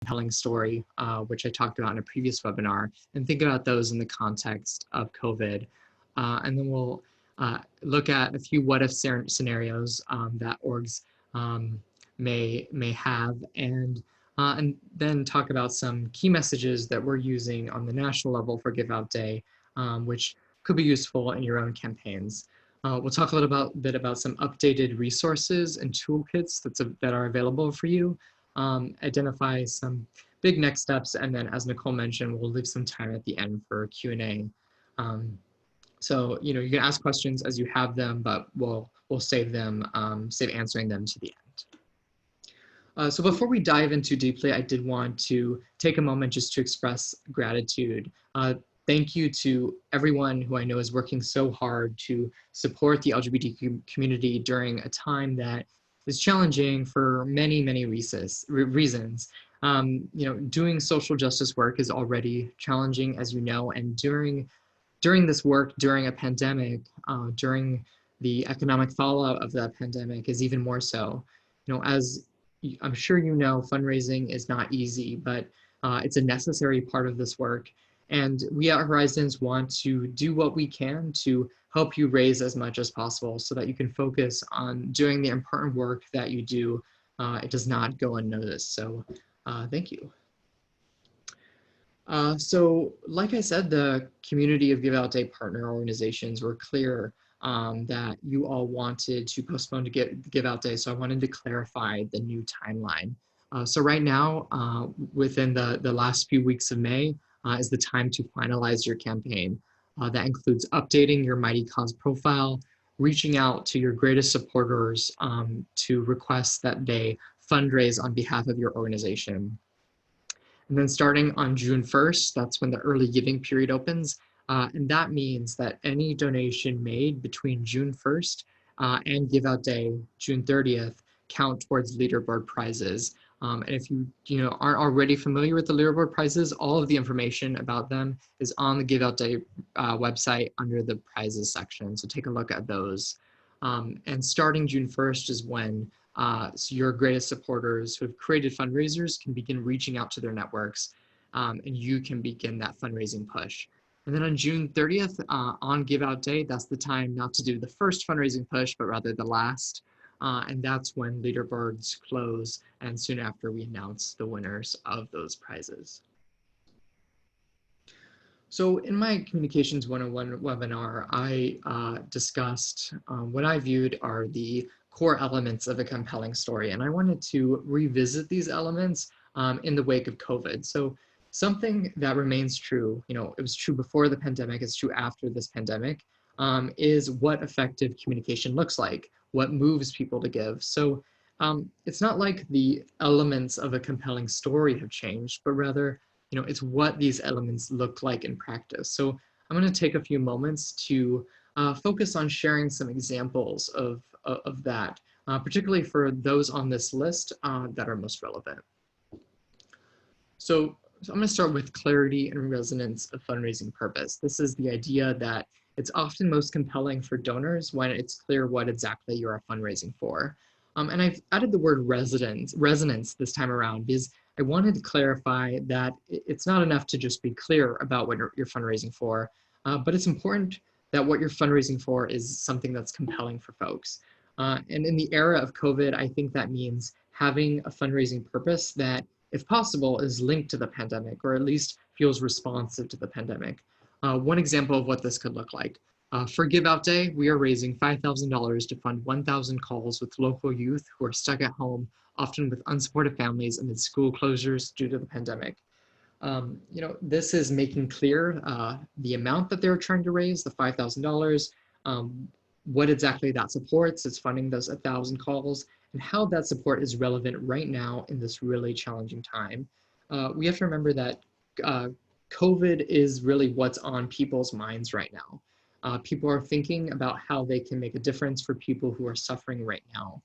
compelling story, which I talked about in a previous webinar, and think about those in the context of COVID. And then we'll look at a few what-if scenarios that orgs may have, and then talk about some key messages that we're using on the national level for Give Out Day, which could be useful in your own campaigns. We'll talk a little bit about some updated resources and toolkits that are available for you, identify some big next steps, and then, as Nicole mentioned, we'll leave some time at the end for Q&A. So, you can ask questions as you have them, but we'll save them, save answering them to the end. So before we dive in too deeply, I did want to take a moment just to express gratitude. Thank you to everyone who I know is working so hard to support the LGBTQ community during a time that is challenging for many, many reasons. Doing social justice work is already challenging, as you know, and during this work, during a pandemic, during the economic fallout of that pandemic is even more so. As I'm sure you know, fundraising is not easy, but it's a necessary part of this work. And we at Horizons want to do what we can to help you raise as much as possible so that you can focus on doing the important work that you do. It does not go unnoticed. So thank you. So like I said, the community of Give Out Day partner organizations were clear that you all wanted to postpone to Give Out Day. So I wanted to clarify the new timeline. So right now, within the last few weeks of May, is the time to finalize your campaign. That includes updating your Mighty Cause profile, reaching out to your greatest supporters to request that they fundraise on behalf of your organization. And then starting on June 1st, that's when the early giving period opens. And that means that any donation made between June 1st and Give Out Day, June 30th, count towards Leaderboard prizes. And if you aren't already familiar with the Leaderboard prizes, all of the information about them is on the Give Out Day website under the prizes section. So take a look at those. And starting June 1st is when so your greatest supporters who have created fundraisers can begin reaching out to their networks, and you can begin that fundraising push. And then on June 30th, on Give Out Day, that's the time not to do the first fundraising push, but rather the last. And that's when Leaderboards close, and soon after we announce the winners of those prizes. So in my Communications 101 webinar, I discussed what I viewed are the core elements of a compelling story. And I wanted to revisit these elements in the wake of COVID. So something that remains true, it was true before the pandemic, it's true after this pandemic, is what effective communication looks like, what moves people to give. So it's not like the elements of a compelling story have changed, but rather, it's what these elements look like in practice. So I'm going to take a few moments to focus on sharing some examples of that, particularly for those on this list that are most relevant. So I'm going to start with clarity and resonance of fundraising purpose. This is the idea that it's often most compelling for donors when it's clear what exactly you are fundraising for. And I've added the word resonance this time around because I wanted to clarify that it's not enough to just be clear about what you're fundraising for, but it's important that what you're fundraising for is something that's compelling for folks. And in the era of COVID, I think that means having a fundraising purpose that, if possible, is linked to the pandemic, or at least feels responsive to the pandemic. One example of what this could look like. For Give Out Day, we are raising $5,000 to fund 1,000 calls with local youth who are stuck at home, often with unsupported families amid school closures due to the pandemic. This is making clear the amount that they're trying to raise, the $5,000, what exactly that supports. It's funding those 1,000 calls, and how that support is relevant right now in this really challenging time. We have to remember that COVID is really what's on people's minds right now. People are thinking about how they can make a difference for people who are suffering right now.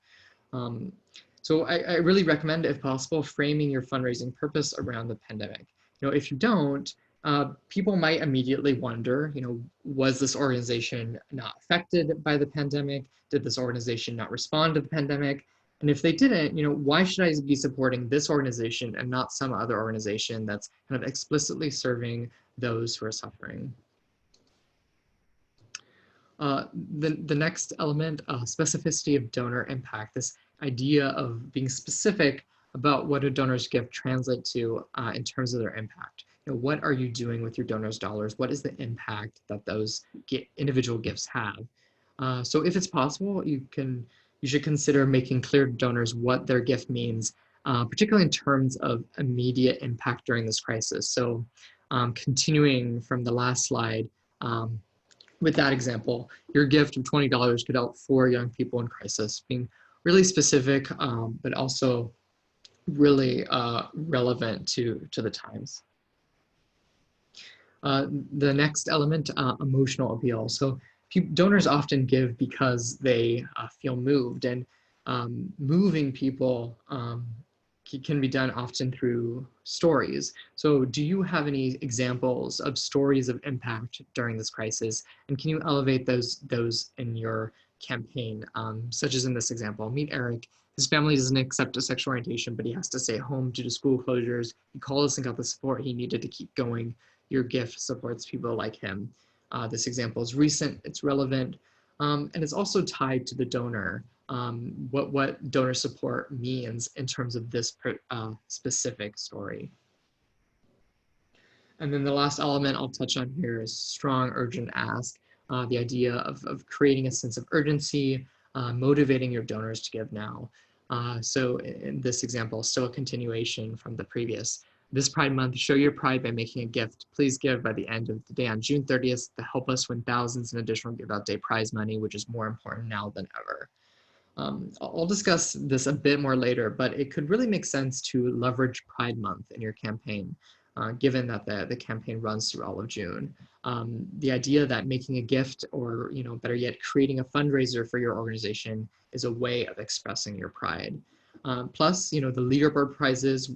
So I really recommend, if possible, framing your fundraising purpose around the pandemic. If you don't, people might immediately wonder, was this organization not affected by the pandemic? Did this organization not respond to the pandemic? And if they didn't, why should I be supporting this organization and not some other organization that's kind of explicitly serving those who are suffering? The next element, specificity of donor impact, this idea of being specific about what a donor's gift translates to in terms of their impact. What are you doing with your donor's dollars? What is the impact that those individual gifts have? So if it's possible, you should consider making clear to donors what their gift means, particularly in terms of immediate impact during this crisis. So continuing from the last slide, with that example, your gift of $20 could help 4 young people in crisis, being really specific, but also really relevant to the times. The next element, emotional appeal. So donors often give because they feel moved, and moving people can be done often through stories. So do you have any examples of stories of impact during this crisis? And can you elevate those in your campaign? Such as in this example, meet Eric. His family doesn't accept a sexual orientation, but he has to stay at home due to school closures. He called us and got the support he needed to keep going. Your gift supports people like him. This example is recent, it's relevant, and it's also tied to the donor. What donor support means in terms of this specific story. And then the last element I'll touch on here is strong, urgent ask. The idea of creating a sense of urgency, motivating your donors to give now. So in this example, still a continuation from the previous. This Pride Month, show your pride by making a gift. Please give by the end of the day on June 30th to help us win thousands in additional Give Out Day prize money, which is more important now than ever. I'll discuss this a bit more later, but it could really make sense to leverage Pride Month in your campaign, given that the campaign runs through all of June. The idea that making a gift, or better yet, creating a fundraiser for your organization is a way of expressing your pride. Plus, the Leaderboard prizes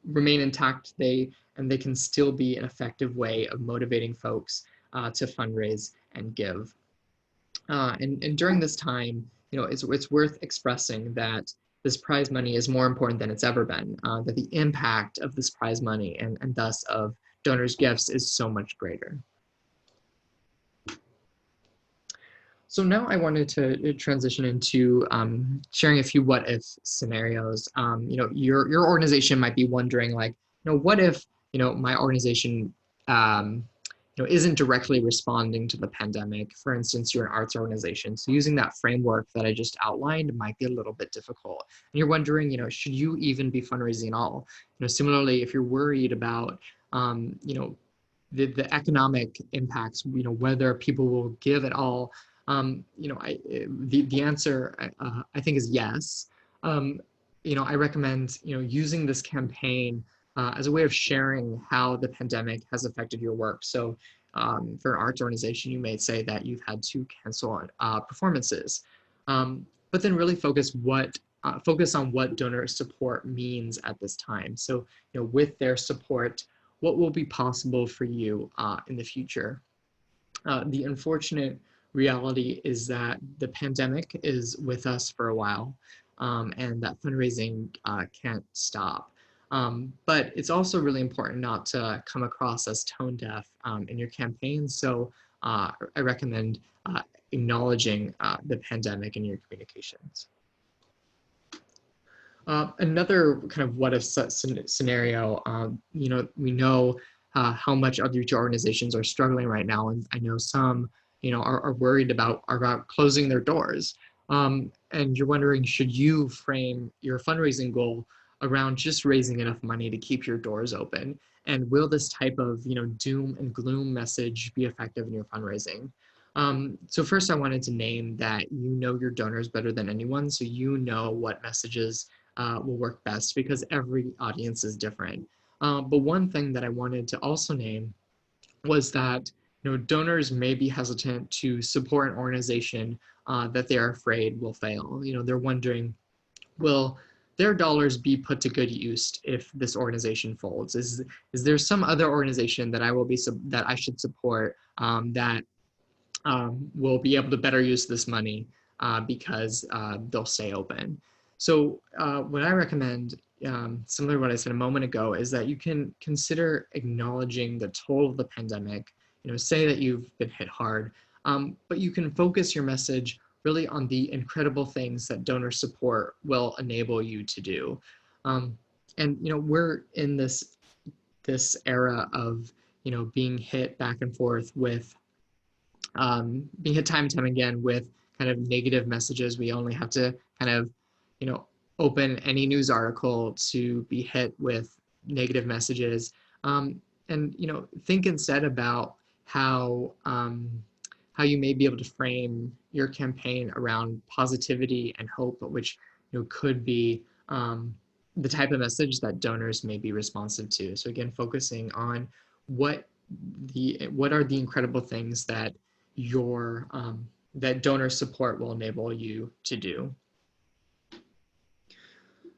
remain intact. They can still be an effective way of motivating folks to fundraise and give. And during this time, it's worth expressing that this prize money is more important than it's ever been, that the impact of this prize money and thus of donors' gifts is so much greater. So now I wanted to transition into sharing a few what-if scenarios. Your organization might be wondering, like, what if my organization isn't directly responding to the pandemic. For instance, you're an arts organization, so using that framework that I just outlined might be a little bit difficult. And you're wondering, should you even be fundraising at all? Similarly, if you're worried about, the economic impacts, whether people will give at all, the answer I think is yes. I recommend using this campaign as a way of sharing how the pandemic has affected your work. So for an arts organization, you may say that you've had to cancel performances, but then really focus on what donor support means at this time. So with their support, what will be possible for you in the future? The unfortunate reality is that the pandemic is with us for a while, and that fundraising can't stop. But it's also really important not to come across as tone deaf in your campaign. So I recommend acknowledging the pandemic in your communications. Another kind of what if scenario, we know how much other organizations are struggling right now. And I know some, are worried about closing their doors. And you're wondering, should you frame your fundraising goal around just raising enough money to keep your doors open? And will this type of, doom and gloom message be effective in your fundraising? So first I wanted to name that your donors better than anyone. So what messages will work best, because every audience is different. But one thing that I wanted to also name was that donors may be hesitant to support an organization that they're afraid will fail. They're wondering, will their dollars be put to good use if this organization folds? Is there some other organization that I should support that will be able to better use this money? because they'll stay open. So what I recommend, similar to what I said a moment ago, is that you can consider acknowledging the toll of the pandemic. Say that you've been hit hard, but you can focus your message really on the incredible things that donor support will enable you to do. And we're in this era of being hit back and forth with being hit time and time again with kind of negative messages. We only have to kind of open any news article to be hit with negative messages, and think instead about how you may be able to frame your campaign around positivity and hope, which could be the type of message that donors may be responsive to. So again, focusing on what are the incredible things that that donor support will enable you to do.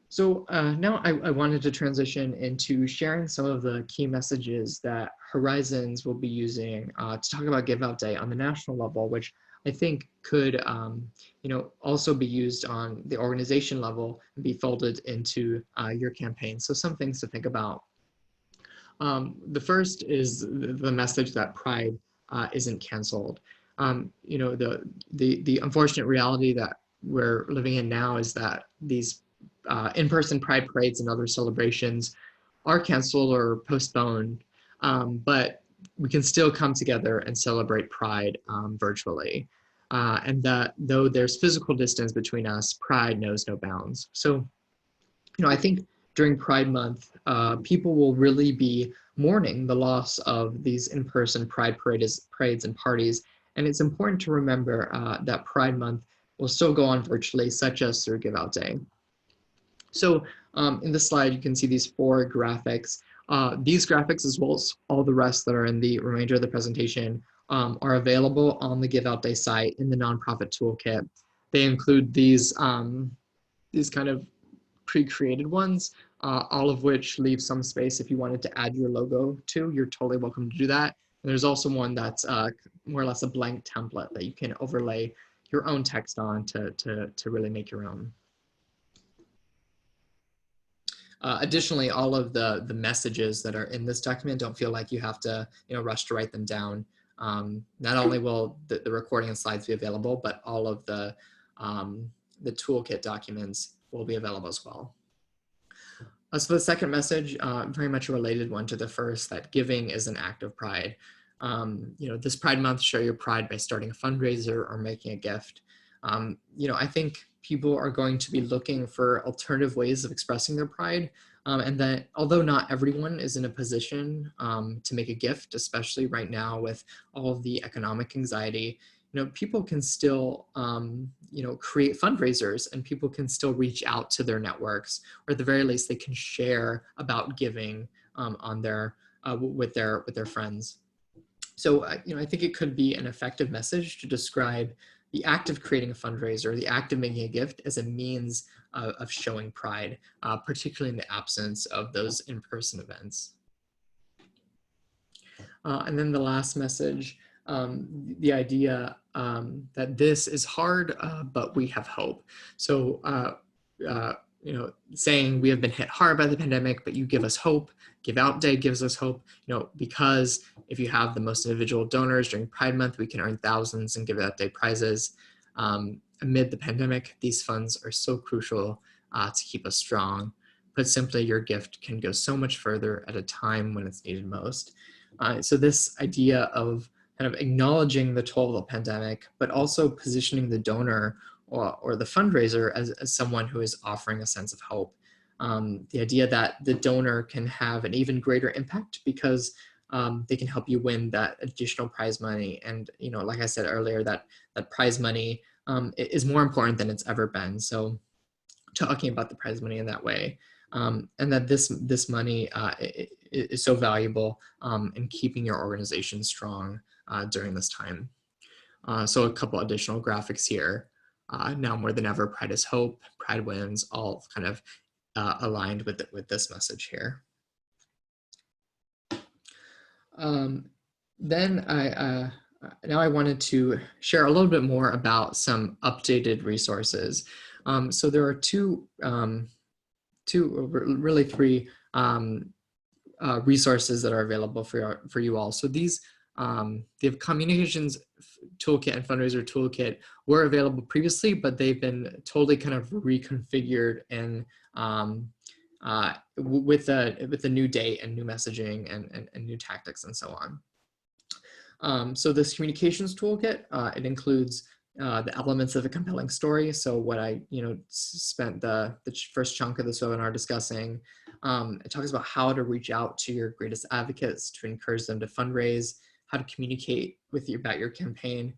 So now I wanted to transition into sharing some of the key messages that Horizons will be using to talk about Give Out Day on the national level, which I think could also be used on the organization level and be folded into your campaign. So some things to think about. The first is the message that Pride isn't canceled. The unfortunate reality that we're living in now is that these in-person Pride parades and other celebrations are canceled or postponed, but we can still come together and celebrate Pride virtually. And that though there's physical distance between us, Pride knows no bounds. So, I think during Pride Month, people will really be mourning the loss of these in-person Pride parades and parties. And it's important to remember that Pride Month will still go on virtually, such as through Give Out Day. So in this slide, you can see these 4 graphics. These graphics, as well as all the rest that are in the remainder of the presentation, are available on the Give Out Day site in the nonprofit toolkit. They include these kind of pre-created ones, all of which leave some space if you wanted to add your logo to. You're totally welcome to do that. And there's also one that's more or less a blank template that you can overlay your own text on to really make your own. Additionally, all of the messages that are in this document, don't feel like you have to rush to write them down. Not only will the recording and slides be available, but all of the toolkit documents will be available as well. So the second message, very much a related one to the first, that giving is an act of pride. This Pride Month, show your pride by starting a fundraiser or making a gift. I think people are going to be looking for alternative ways of expressing their pride, and that although not everyone is in a position to make a gift, especially right now with all of the economic anxiety, people can still create fundraisers, and people can still reach out to their networks, or at the very least they can share about giving on their with their friends. So I think it could be an effective message to describe the act of creating a fundraiser, the act of making a gift, as a means of showing pride, particularly in the absence of those in-person events. And then the last message, the idea that this is hard, but we have hope. So, saying we have been hit hard by the pandemic, but you give us hope. Give Out Day gives us hope, because if you have the most individual donors during Pride Month, we can earn thousands in Give Out Day prizes. Amid the pandemic, these funds are so crucial to keep us strong. Put simply, your gift can go so much further at a time when it's needed most. So this idea of kind of acknowledging the toll of the pandemic, but also positioning the donor or the fundraiser as someone who is offering a sense of hope. The idea that the donor can have an even greater impact because they can help you win that additional prize money. And, like I said earlier, that prize money is more important than it's ever been. So talking about the prize money in that way, and that this money is so valuable in keeping your organization strong during this time. So a couple additional graphics here. Now more than ever, Pride is hope, Pride wins, all kind of aligned with this message here. Then I Now I wanted to share a little bit more about some updated resources. So there are really three resources that are available for you all. So these, the communications toolkit and fundraiser toolkit were available previously, but they've been totally kind of reconfigured and with a new date and new messaging and new tactics and so on. So this communications toolkit, it includes the elements of a compelling story. So what I spent the first chunk of this webinar discussing. It talks about how to reach out to your greatest advocates to encourage them to fundraise, how to communicate with you about your campaign.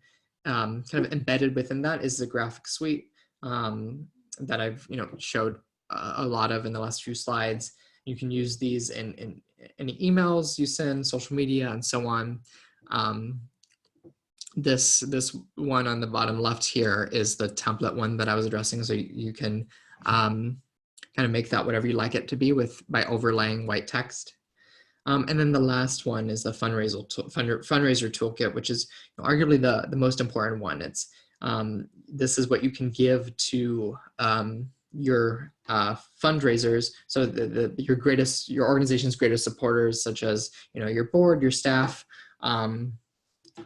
Kind of embedded within that is the graphic suite that I've showed a lot of in the last few slides. You can use these in any emails you send, social media, and so on. This one on the bottom left here is the template one that I was addressing, so you can kind of make that whatever you like it to be by overlaying white text. And then the last one is the fundraiser toolkit, which is arguably the most important one. It's this is what you can give to your fundraisers, so your organization's greatest supporters, such as your board, your staff,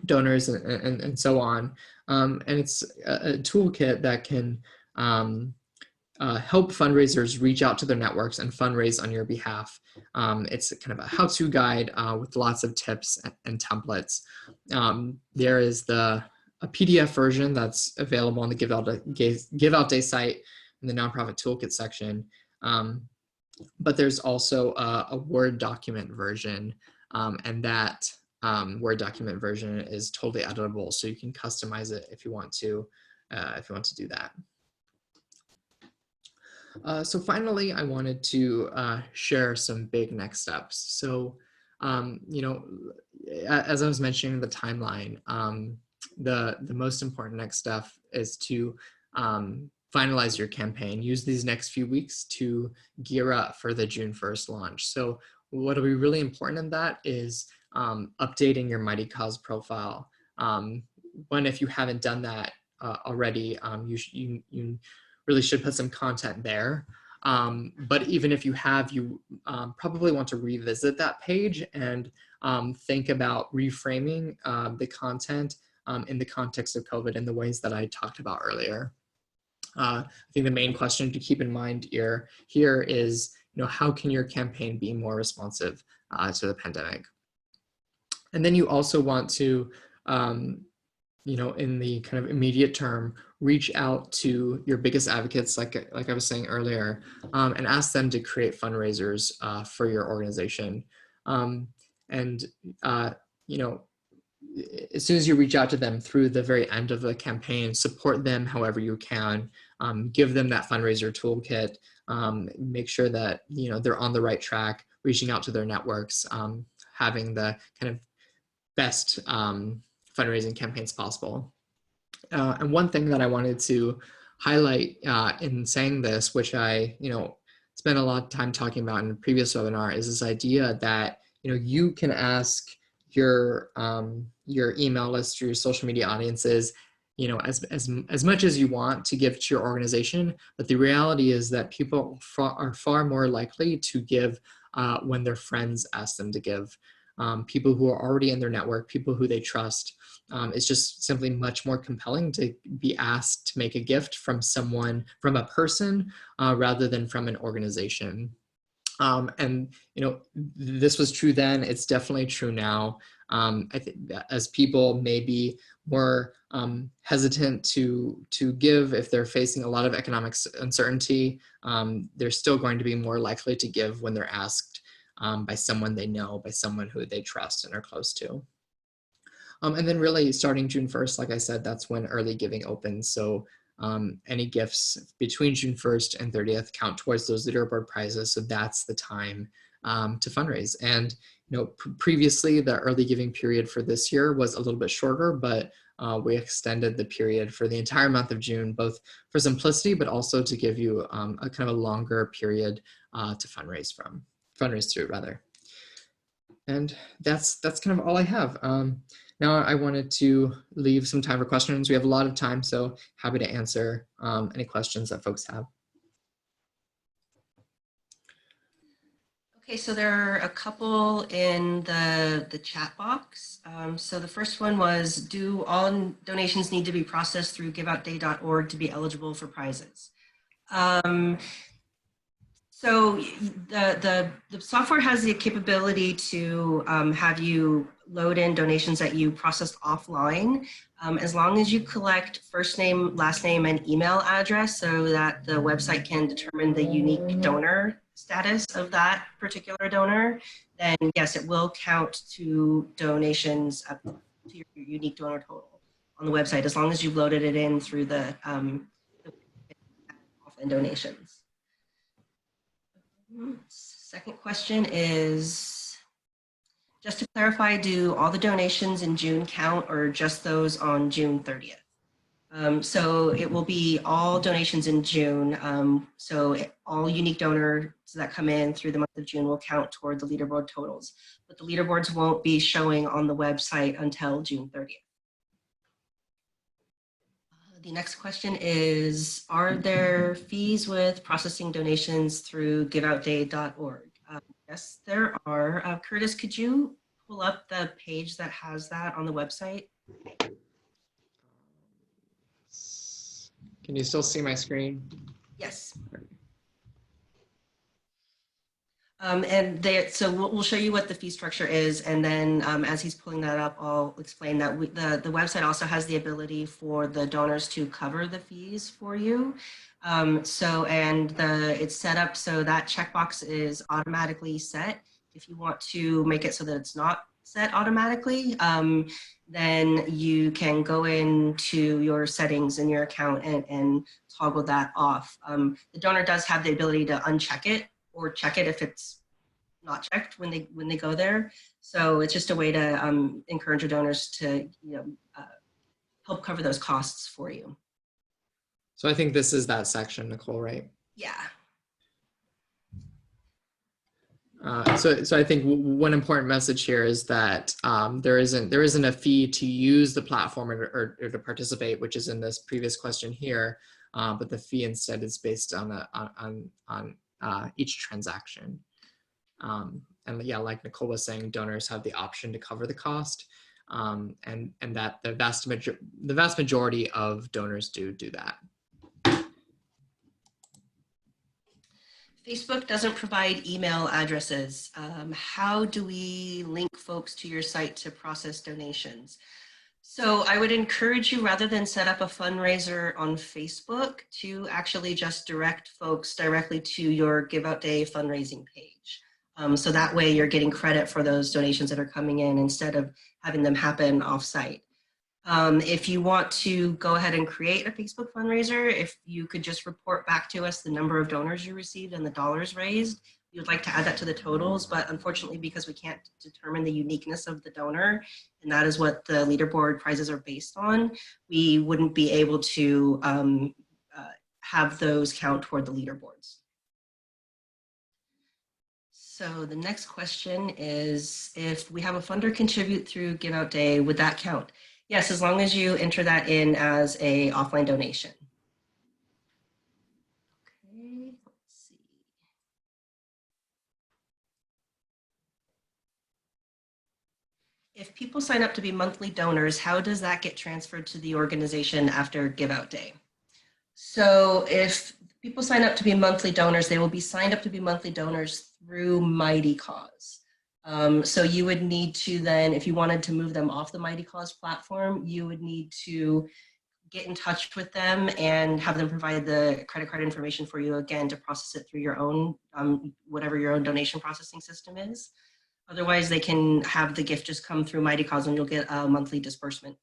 donors, and so on. And it's a toolkit that can help fundraisers reach out to their networks and fundraise on your behalf. It's kind of a how-to guide with lots of tips and templates. There is a PDF version that's available on the Give Out Day site in the nonprofit toolkit section. But there's also a Word document version, and that Word document version is totally editable, so you can customize it if you want to do that. So finally, I wanted to share some big next steps. So, as I was mentioning the timeline, the most important next step is to finalize your campaign. Use these next few weeks to gear up for the June 1st launch. So what will be really important in that is updating your Mighty Cause profile. If you haven't done that already, you really should put some content there. But even if you have, you probably want to revisit that page and think about reframing the content in the context of COVID in the ways that I talked about earlier. I think the main question to keep in mind here is, how can your campaign be more responsive to the pandemic? And then you also want to, in the kind of immediate term, reach out to your biggest advocates, like I was saying earlier, and ask them to create fundraisers for your organization. As soon as you reach out to them through the very end of the campaign, support them however you can. Give them that fundraiser toolkit. Make sure that they're on the right track, reaching out to their networks, having the kind of best fundraising campaigns possible. And one thing that I wanted to highlight in saying this, which I spent a lot of time talking about in a previous webinar, is this idea that you can ask your email list, your social media audiences, as much as you want to give to your organization, but the reality is that people are far more likely to give when their friends ask them to give. People who are already in their network, people who they trust. It's just simply much more compelling to be asked to make a gift from a person, rather than from an organization. And this was true then, it's definitely true now. I think that as people may be more hesitant to give if they're facing a lot of economic uncertainty, they're still going to be more likely to give when they're asked by someone they know, by someone who they trust and are close to. And then really starting June 1st, like I said, that's when early giving opens. So any gifts between June 1st and 30th count towards those Leaderboard prizes. So that's the time to fundraise. And previously the early giving period for this year was a little bit shorter, but we extended the period for the entire month of June, both for simplicity, but also to give you a kind of a longer period to fundraise through rather. And that's kind of all I have. Now I wanted to leave some time for questions. We have a lot of time, so happy to answer any questions that folks have. Okay, so there are a couple in the chat box. So the first one was, do all donations need to be processed through giveoutday.org to be eligible for prizes? So the software has the capability to have you load in donations that you processed offline, as long as you collect first name, last name, and email address so that the website can determine the unique donor status of that particular donor, then yes, it will count to donations up to your unique donor total on the website, as long as you've loaded it in through the offline donations. Second question is, just to clarify, do all the donations in June count or just those on June 30th? So it will be all donations in June. All unique donors that come in through the month of June will count toward the leaderboard totals, but the leaderboards won't be showing on the website until June 30th. The next question is, are there fees with processing donations through giveoutday.org? Yes, there are. Curtis, could you pull up the page that has that on the website? Can you still see my screen? Yes. So we'll show you what the fee structure is, and then as he's pulling that up, I'll explain that the website also has the ability for the donors to cover the fees for you. It's set up so that checkbox is automatically set. If you want to make it so that it's not set automatically, then you can go into your settings in your account and toggle that off. The donor does have the ability to uncheck it or check it if it's not checked when they go there. So it's just a way to encourage your donors to help cover those costs for you. So I think this is that section, Nicole, right? Yeah. So I think one important message here is that there isn't a fee to use the platform or to participate, which is in this previous question here, but the fee instead is based on each transaction. And yeah, like Nicole was saying, donors have the option to cover the cost, and that the vast majority of donors do that. Facebook doesn't provide email addresses. How do we link folks to your site to process donations? So I would encourage you, rather than set up a fundraiser on Facebook, to actually just direct folks directly to your Give Out Day fundraising page. So that way you're getting credit for those donations that are coming in instead of having them happen offsite. If you want to go ahead and create a Facebook fundraiser, if you could just report back to us the number of donors you received and the dollars raised, we would like to add that to the totals, but unfortunately, because we can't determine the uniqueness of the donor, and that is what the leaderboard prizes are based on, we wouldn't be able to have those count toward the leaderboards. So the next question is, if we have a funder contribute through Give Out Day, would that count? Yes, as long as you enter that in as a offline donation. Okay, let's see. If people sign up to be monthly donors, how does that get transferred to the organization after Give Out Day? So if people sign up to be monthly donors, they will be signed up to be monthly donors through Mighty Cause. So you would need to then, if you wanted to move them off the Mighty Cause platform, you would need to get in touch with them and have them provide the credit card information for you again to process it through your own, whatever your own donation processing system is. Otherwise, they can have the gift just come through Mighty Cause and you'll get a monthly disbursement.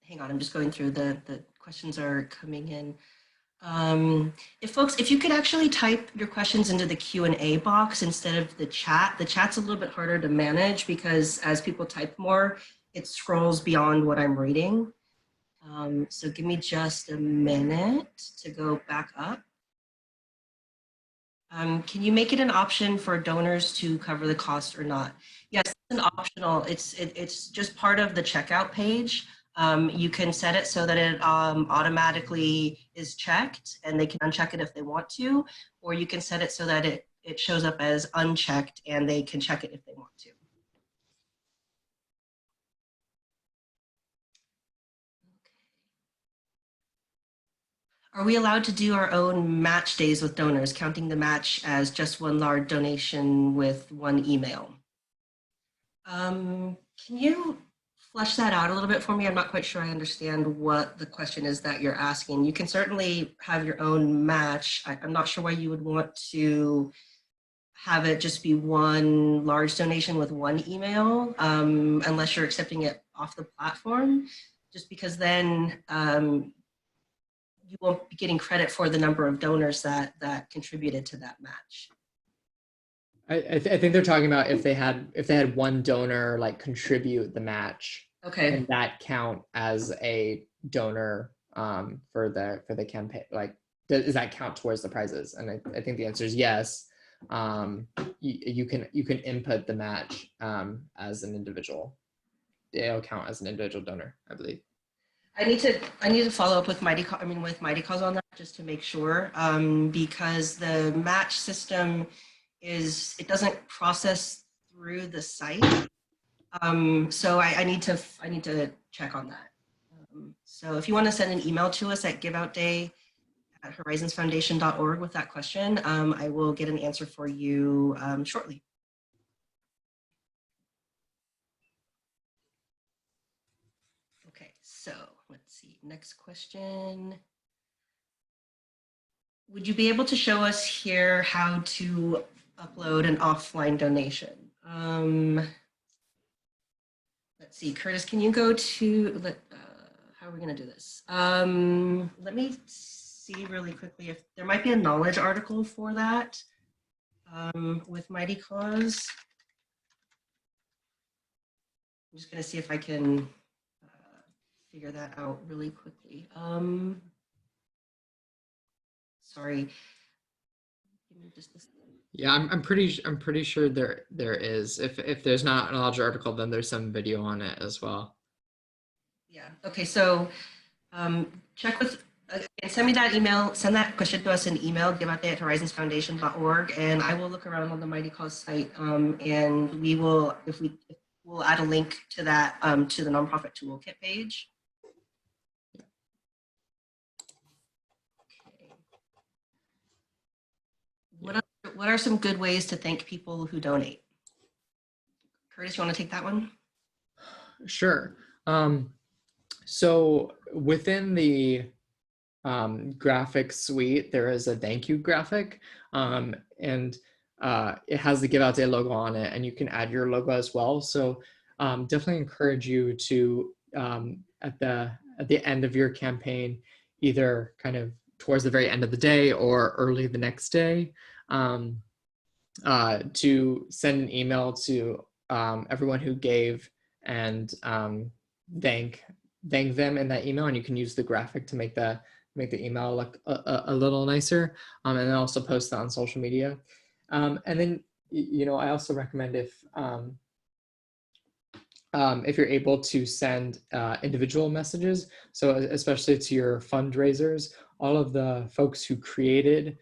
Hang on, I'm just going through the questions are coming in. If you could actually type your questions into the Q&A box instead of the chat's a little bit harder to manage because as people type more, it scrolls beyond what I'm reading. So give me just a minute to go back up. Can you make it an option for donors to cover the cost or not? Yes, it's an optional. It's just part of the checkout page. You can set it so that it automatically is checked and they can uncheck it if they want to, or you can set it so that it shows up as unchecked and they can check it if they want to. Are we allowed to do our own match days with donors, counting the match as just one large donation with one email? Can you flesh that out a little bit for me? I'm not quite sure I understand what the question is that you're asking. You can certainly have your own match. I'm not sure why you would want to have it just be one large donation with one email, unless you're accepting it off the platform, just because then you won't be getting credit for the number of donors that contributed to that match. I think they're talking about if they had one donor like contribute the match. Okay. And that count as a donor for the campaign? Like, does that count towards the prizes? And I think the answer is yes. You can input the match as an individual. It'll count as an individual donor, I believe. I need to follow up with Mighty Cause on that just to make sure, because the match system it doesn't process through the site. So I need to check on that. So if you want to send an email to us at giveoutday@horizonsfoundation.org with that question, I will get an answer for you shortly. Okay, so let's see, next question. Would you be able to show us here how to upload an offline donation? Let's see, Curtis, can you go to, how are we gonna do this? Let me see really quickly if there might be a knowledge article for that with Mighty Cause. I'm just gonna see if I can figure that out really quickly. Sorry. Give me just this. Yeah, I'm pretty sure there is. If there's not a knowledge article, then there's some video on it as well. Yeah. Okay. So check with. Send me that email. Send that question to us in email. giveoutday@horizonsfoundation.org, and I will look around on the Mighty Cause site, and we will, we'll add a link to that to the nonprofit toolkit page. What are some good ways to thank people who donate? Curtis, you want to take that one? Sure. So within the graphic suite, there is a thank you graphic, and it has the Give Out Day logo on it, and you can add your logo as well. So definitely encourage you to at the end of your campaign, either kind of towards the very end of the day or early the next day, to send an email to everyone who gave and thank them in that email, and you can use the graphic to make the email look a little nicer, and then also post that on social media. And then I also recommend if you're able to send individual messages, so especially to your fundraisers, all of the folks who created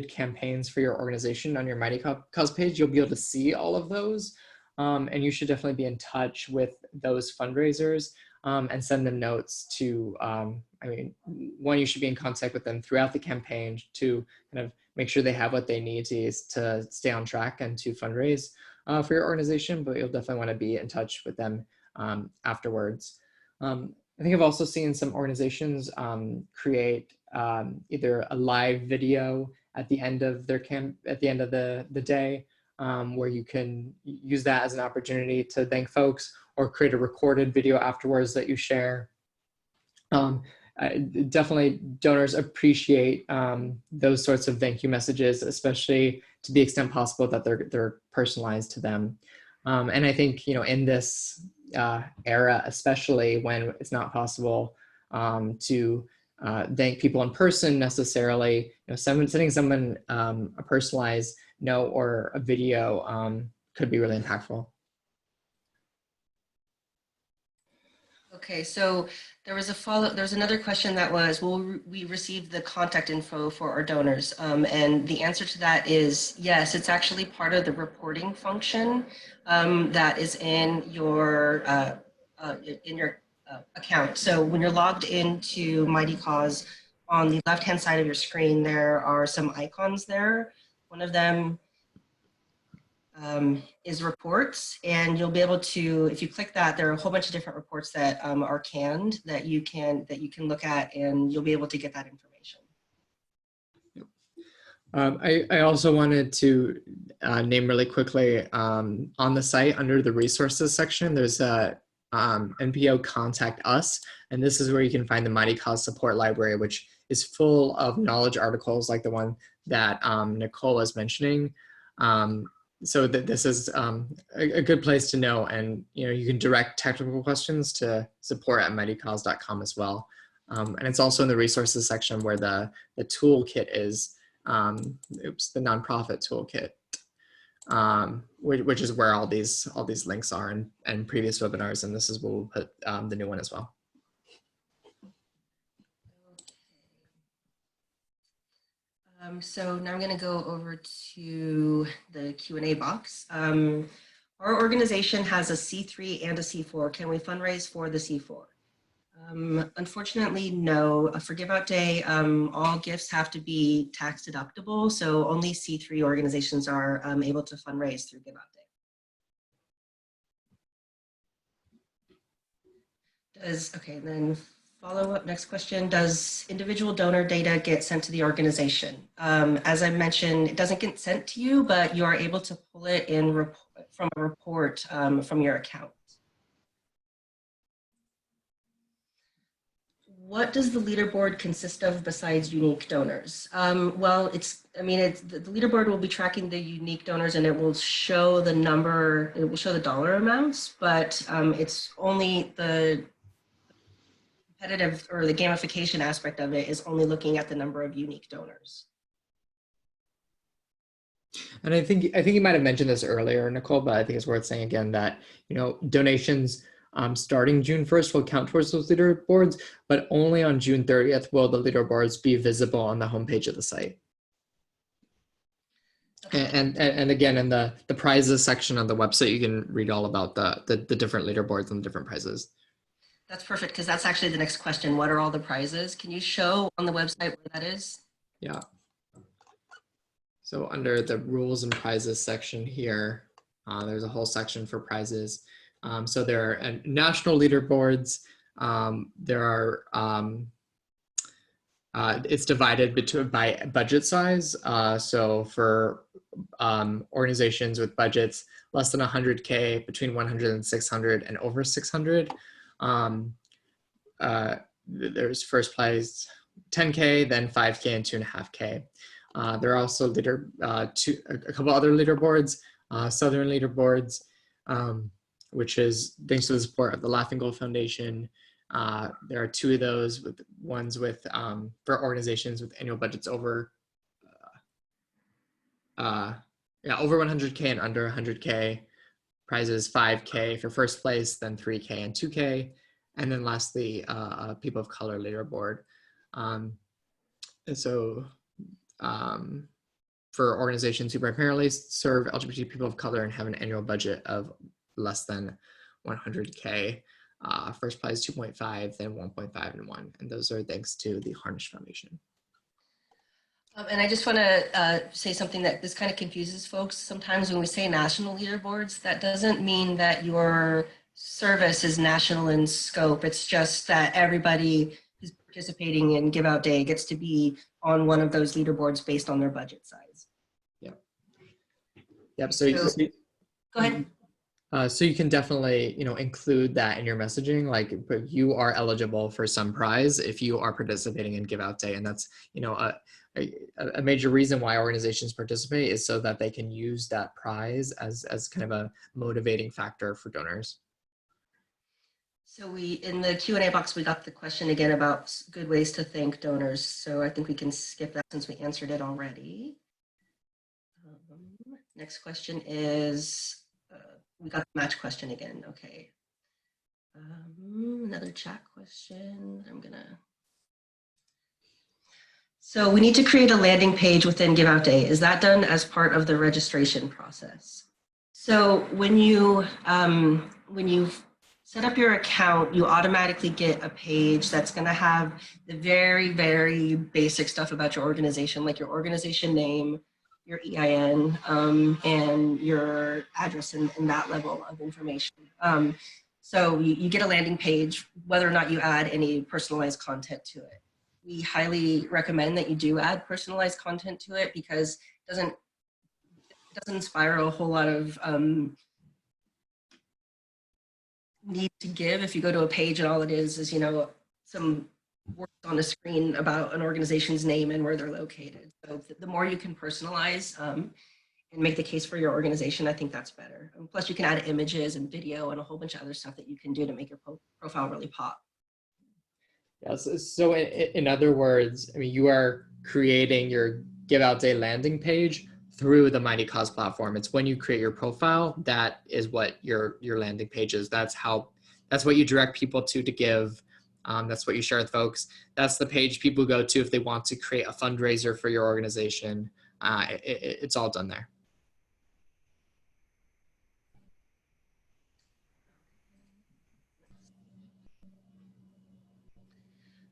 campaigns for your organization on your Mighty Cause page, you'll be able to see all of those. And you should definitely be in touch with those fundraisers and send them notes to, one, you should be in contact with them throughout the campaign to kind of make sure they have what they need to stay on track and to fundraise for your organization, but you'll definitely want to be in touch with them afterwards. I think I've also seen some organizations create either a live video at the end of their the day, where you can use that as an opportunity to thank folks, or create a recorded video afterwards that you share. Definitely donors appreciate those sorts of thank you messages, especially to the extent possible that they're personalized to them. And I think, in this era, especially when it's not possible to thank people in person necessarily, sending someone a personalized note or a video could be really impactful. Okay, so there's another question that was, will we receive the contact info for our donors? And the answer to that is yes, it's actually part of the reporting function that is in your account. So when you're logged into Mighty Cause, on the left-hand side of your screen, there are some icons there. One of them is reports, and you'll be able to, if you click that, there are a whole bunch of different reports that are canned that you can look at, and you'll be able to get that information. I also wanted to name really quickly on the site under the resources section, there's a NPO Contact Us, and this is where you can find the Mighty Cause Support Library, which is full of knowledge articles like the one that Nicole is mentioning. So that this is a good place to know, and you can direct technical questions to support@mightycause.com as well. And it's also in the resources section where the toolkit is. The nonprofit toolkit, which is where all these links are and previous webinars, and this is where we'll put the new one as well. So now I'm going to go over to the Q&A box. Our organization has a C3 and a C4. Can we fundraise for the C4? Unfortunately, no. For Give Out Day, all gifts have to be tax deductible, so only C3 organizations are able to fundraise through Give Out Day. Okay, then follow up, next question, does individual donor data get sent to the organization? As I mentioned, it doesn't get sent to you, but you are able to pull it in from a report from your account. What does the leaderboard consist of besides unique donors? Well, the leaderboard will be tracking the unique donors, and it will show the number, it will show the dollar amounts, but it's only the competitive or the gamification aspect of it is only looking at the number of unique donors. And I think you might have mentioned this earlier, Nicole, but I think it's worth saying again that donations starting June 1st will count towards those leaderboards, but only on June 30th will the leaderboards be visible on the homepage of the site. Okay. And again, in the prizes section of the website, you can read all about the different leaderboards and the different prizes. That's perfect, because that's actually the next question. What are all the prizes? Can you show on the website where that is? Yeah. So under the rules and prizes section here, there's a whole section for prizes. So there are national leaderboards. There are, it's divided by budget size. So for organizations with budgets less than 100K, between 100 and 600, and over 600, there's first prize 10K, then 5K, and 2.5K. There are also a couple other leaderboards, Southern Leaderboards, which is thanks to the support of the Laughing Gold Foundation. There are 2 of those, ones with for organizations with annual budgets over 100K and under 100K. Prizes 5K for first place, then 3K and 2K, and then lastly, People of Color Leaderboard. And so for organizations who primarily serve LGBT people of color and have an annual budget of less than 100K, first prize 2.5, then 1.5 and 1. And those are thanks to the Harnish Foundation. And I just want to say something that this kind of confuses folks. Sometimes when we say national leaderboards, that doesn't mean that your service is national in scope. It's just that everybody who's participating in Give Out Day gets to be on one of those leaderboards based on their budget size. Yep. Yep. So go ahead. So you can definitely, include that in your messaging, but you are eligible for some prize if you are participating in Give Out Day. And that's, a major reason why organizations participate is so that they can use that prize as kind of a motivating factor for donors. So in the Q&A box, we got the question again about good ways to thank donors. So I think we can skip that since we answered it already. Next question is, we got the match question again. Okay. Another chat question. So we need to create a landing page within Give Out Day. Is that done as part of the registration process? So when you set up your account, you automatically get a page that's going to have the very, very basic stuff about your organization, like your organization name, your EIN, and your address and that level of information. So you get a landing page, whether or not you add any personalized content to it. We highly recommend that you do add personalized content to it because it doesn't inspire a whole lot of need to give if you go to a page and all it is, you know, some words on a screen about an organization's name and where they're located. So the more you can personalize and make the case for your organization, I think that's better. And plus you can add images and video and a whole bunch of other stuff that you can do to make your profile really pop. Yes. So in other words, I mean, you are creating your Give Out Day landing page through the Mighty Cause platform. It's when you create your profile, that is what your landing page is. That's what you direct people to give. That's what you share with folks. That's the page people go to if they want to create a fundraiser for your organization. It's all done there.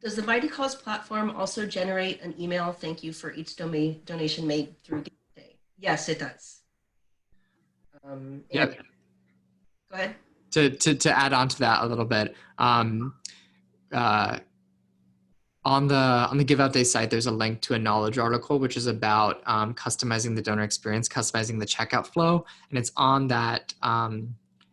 Does the Mighty Cause platform also generate an email thank you for each donation made through Give Day? Yes, it does. Yeah. Go ahead. To add on to that a little bit, on the Give Out Day site, there's a link to a knowledge article, which is about customizing the donor experience, customizing the checkout flow, and it's on that.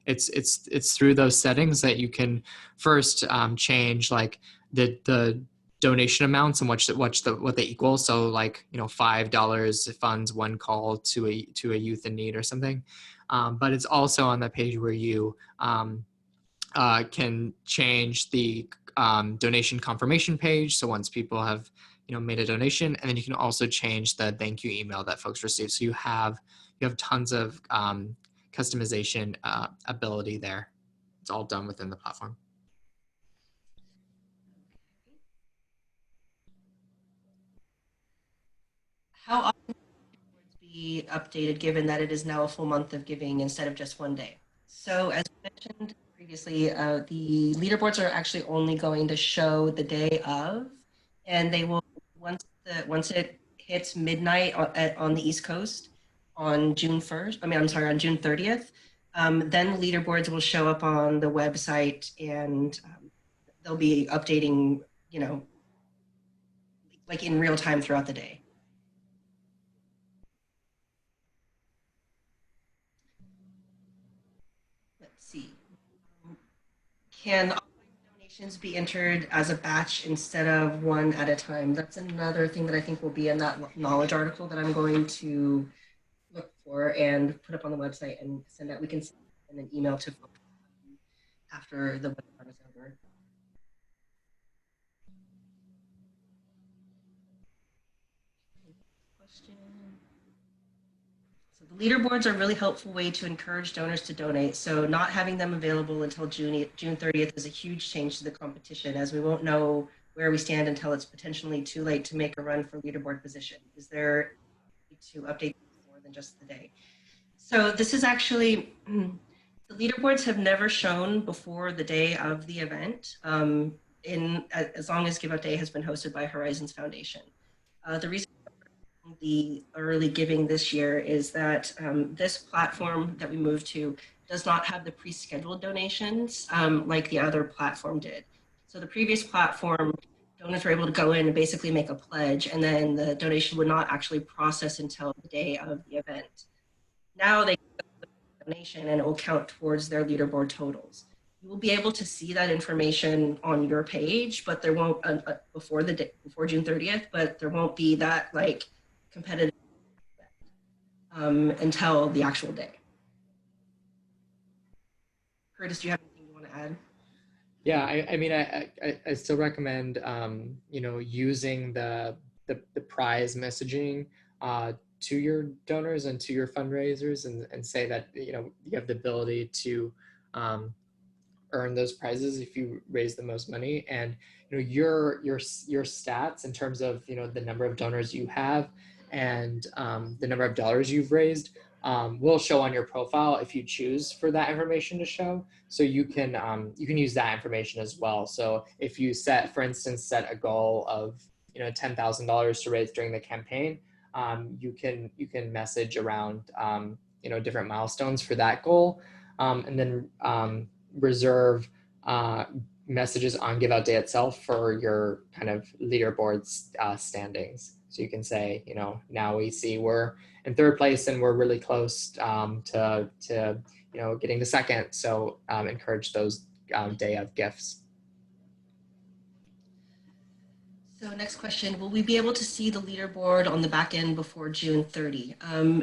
It's through those settings that you can first change like the donation amounts and what they equal. So like, you know, $5 funds one call to a youth in need or something. But it's also on that page where you can change the donation confirmation page. So once people have, you know, made a donation, and then you can also change the thank you email that folks receive. So you have tons of customization ability there. It's all done within the platform. How often should Leaderboards be updated given that it is now a full month of giving instead of just one day? So as mentioned previously, the leaderboards are actually only going to show the day of, and they will, once it hits midnight on the East Coast on June 1st, on June 30th, then the leaderboards will show up on the website and they'll be updating, you know, like in real time throughout the day. Let's see. Can donations be entered as a batch instead of one at a time? That's another thing that I think will be in that knowledge article that I'm going to look for and put up on the website and send out. We can send an email to folks after the webinar is over. Question. So the leaderboards are a really helpful way to encourage donors to donate. So not having them available until June 30th is a huge change to the competition, as we won't know where we stand until it's potentially too late to make a run for leaderboard position. Is there to update more than just the day? So this is actually, the leaderboards have never shown before the day of the event, as long as Give Out Day has been hosted by Horizons Foundation. The reason the early giving this year is that this platform that we moved to does not have the pre-scheduled donations like the other platform did. So the previous platform, donors were able to go in and basically make a pledge, and then the donation would not actually process until the day of the event. Now they donation and it will count towards their leaderboard totals. you will be able to see that information on your page, but there won't before June 30th, but there won't be that like competitive until the actual day. Curtis, do you have anything you want to add? Yeah, I mean, I still recommend, you know, using the prize messaging to your donors and to your fundraisers, and say that, you know, you have the ability to earn those prizes if you raise the most money. And, you know, your stats in terms of, you know, the number of donors you have and the number of dollars you've raised will show on your profile if you choose for that information to show. So you can use that information as well. So if you set, for instance, set a goal of, you know, $10,000 to raise during the campaign, you can message around you know, different milestones for that goal, and then reserve messages on give out day itself for your kind of leaderboards standings. So you can say, you know, now we see we're in third place and we're really close to you know, getting to second. So encourage those day of gifts. So next question, will we be able to see the leaderboard on the back end before June 30?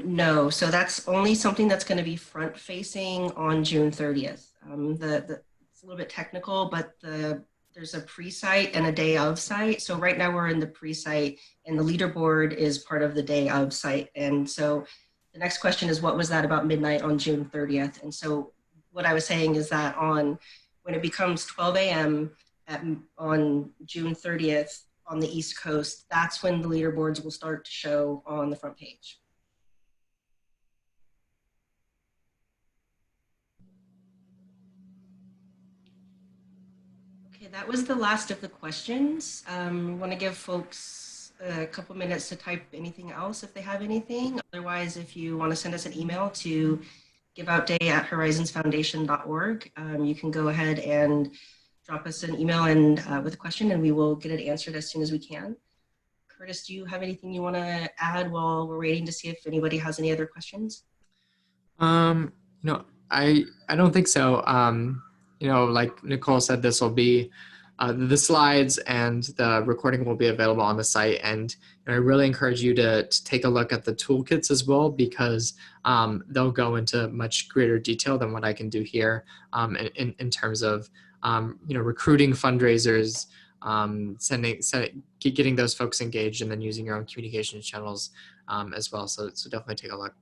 No, so that's only something that's going to be front facing on June 30th. It's a little bit technical, but there's a pre-site and a day of site. So right now we're in the pre-site and the leaderboard is part of the day of site. And so the next question is, what was that about midnight on June 30th? And so what I was saying is that when it becomes 12 a.m. on June 30th, on the East Coast, that's when the leaderboards will start to show on the front page. Okay, that was the last of the questions. I want to give folks a couple minutes to type anything else if they have anything. Otherwise, if you want to send us an email to giveoutday@horizonsfoundation.org, you can go ahead and drop us an email and with a question, and we will get it answered as soon as we can. Curtis, do you have anything you want to add while we're waiting to see if anybody has any other questions? No, I don't think so. You know, like Nicole said, this will be the slides and the recording will be available on the site. And I really encourage you to take a look at the toolkits as well, because they'll go into much greater detail than what I can do here in terms of you know, recruiting fundraisers, getting those folks engaged, and then using your own communication channels as well. So definitely take a look.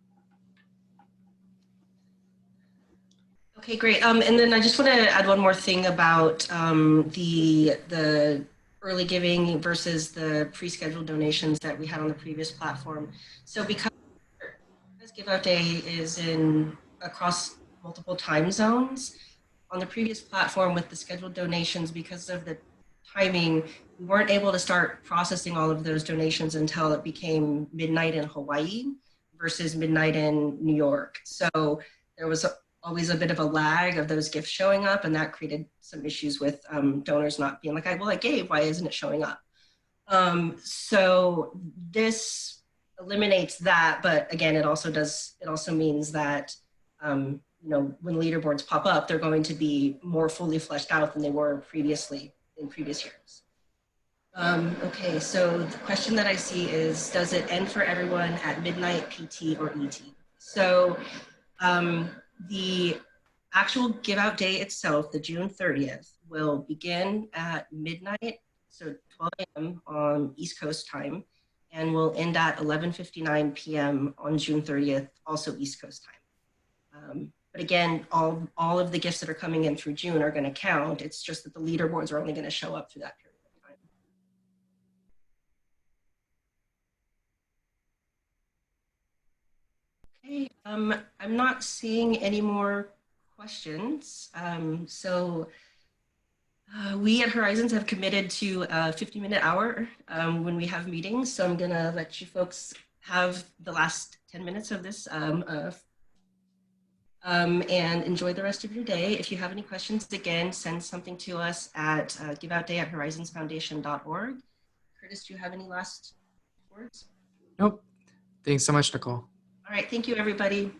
Okay, great. And then I just want to add one more thing about the early giving versus the pre-scheduled donations that we had on the previous platform. So because Give Out Day is across multiple time zones, on the previous platform with the scheduled donations, because of the timing, we weren't able to start processing all of those donations until it became midnight in Hawaii versus midnight in New York. So there was always a bit of a lag of those gifts showing up, and that created some issues with donors not being like, well, I gave, why isn't it showing up? So this eliminates that, but again, it also means that you know, when leaderboards pop up, they're going to be more fully fleshed out than they were previously in previous years. Okay, so the question that I see is, does it end for everyone at midnight PT or ET? So the actual give out day itself, the June 30th, will begin at midnight, so 12 a.m. on East Coast time, and will end at 11:59 p.m. on June 30th, also East Coast time. But again, all of the gifts that are coming in through June are going to count. It's just that the leaderboards are only going to show up through that period of time. Okay, I'm not seeing any more questions. We at Horizons have committed to a 50-minute hour when we have meetings. So I'm going to let you folks have the last 10 minutes of this and enjoy the rest of your day. If you have any questions, again, send something to us at giveoutday@horizonsfoundation.org. Curtis, do you have any last words? Nope. Thanks so much, Nicole. All right. Thank you, everybody.